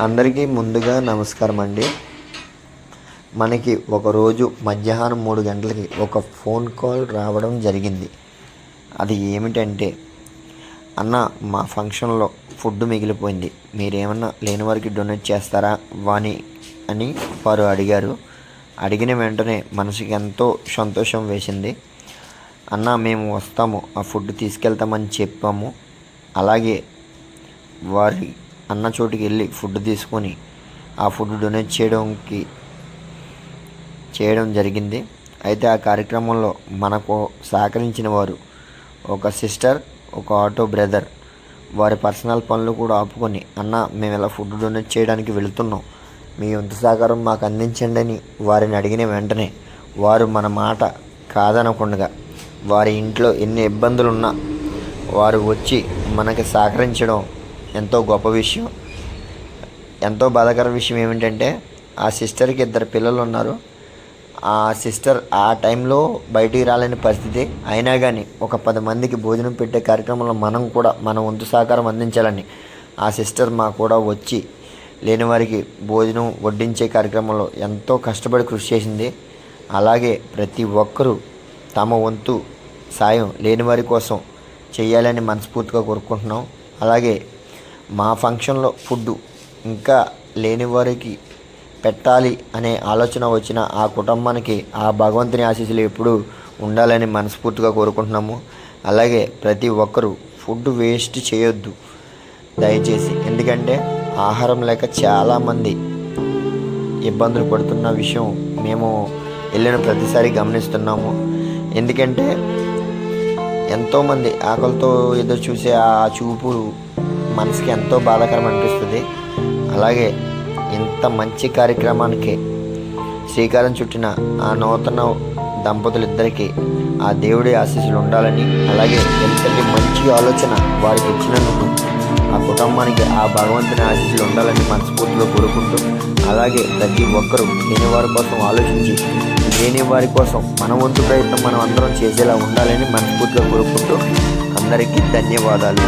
అందరికీ ముందుగా నమస్కారం అండి. మనకి ఒకరోజు మధ్యాహ్నం 3 గంటలకి ఒక ఫోన్ కాల్ రావడం జరిగింది. అది ఏమిటంటే, అన్న మా ఫంక్షన్లో ఫుడ్ మిగిలిపోయింది, మీరేమన్నా లేని వారికి డొనేట్ చేస్తారా అని వారు అడిగారు. అడిగిన వెంటనే మనసుకి ఎంతో సంతోషం వేసింది. అన్న మేము వస్తాము, ఆ ఫుడ్ తీసుకెళ్తామని చెప్పాము. అలాగే వారి అన్న చోటుకి వెళ్ళి ఫుడ్ తీసుకొని ఆ ఫుడ్ డొనేట్ చేయడం జరిగింది. అయితే ఆ కార్యక్రమంలో మనకు సహకరించిన వారు ఒక సిస్టర్, ఒక ఆటో బ్రదర్, వారి పర్సనల్ పనులు కూడా ఆపుకొని, అన్న మేము ఇలా ఫుడ్ డొనేట్ చేయడానికి వెళుతున్నాం, మీ వంతు సహకారం మాకు అందించండి అని వారిని అడిగిన వెంటనే వారు మన మాట కాదనకుండా, వారి ఇంట్లో ఎన్ని ఇబ్బందులున్నా వారు వచ్చి మనకి సహకరించడం ఎంతో గొప్ప విషయం. ఎంతో బాధాకర విషయం ఏమిటంటే, ఆ సిస్టర్కి 2 పిల్లలు ఉన్నారు. ఆ సిస్టర్ ఆ టైంలో బయటికి రాలేని పరిస్థితి. అయినా కానీ ఒక 10 మందికి భోజనం పెట్టే కార్యక్రమంలో మనం కూడా మన వంతు సహకారం అందించాలని ఆ సిస్టర్ మా కూడా వచ్చి లేని వారికి భోజనం వడ్డించే కార్యక్రమంలో ఎంతో కష్టపడి కృషి చేసింది. అలాగే ప్రతి ఒక్కరూ తమ వంతు సాయం లేని వారి కోసం చేయాలని మనస్ఫూర్తిగా కోరుకుంటున్నాం. అలాగే మా ఫంక్షన్లో ఫుడ్డు ఇంకా లేని వారికి పెట్టాలి అనే ఆలోచన వచ్చిన ఆ కుటుంబానికి ఆ భగవంతుని ఆశీస్సులు ఎప్పుడూ ఉండాలని మనస్ఫూర్తిగా కోరుకుంటున్నాము. అలాగే ప్రతి ఒక్కరూ ఫుడ్ వేస్ట్ చేయొద్దు దయచేసి. ఎందుకంటే ఆహారం లేక చాలామంది ఇబ్బందులు పడుతున్న విషయం మేము వెళ్ళిన ప్రతిసారి గమనిస్తున్నాము. ఎందుకంటే ఎంతోమంది ఆకలితో ఎదురు చూసే ఆ చూపు మనసుకి ఎంతో బాధాకరం అనిపిస్తుంది. అలాగే ఇంత మంచి కార్యక్రమానికి శ్రీకారం చుట్టిన ఆ నూతన దంపతులిద్దరికీ ఆ దేవుడి ఆశీస్సులు ఉండాలని, అలాగే ఎంతటి మంచి ఆలోచన వారికి ఇచ్చినందుకు ఆ కుటుంబానికి ఆ భగవంతుని ఆశీస్సులు ఉండాలని మనస్ఫూర్తిగా కోరుకుంటూ, అలాగే ప్రతి ఒక్కరూ లేని వారి కోసం ఆలోచించి లేని వారి కోసం మన వంతు ప్రయత్నం మనం అందరం చేసేలా ఉండాలని మనస్ఫూర్తిగా కోరుకుంటూ అందరికీ ధన్యవాదాలు.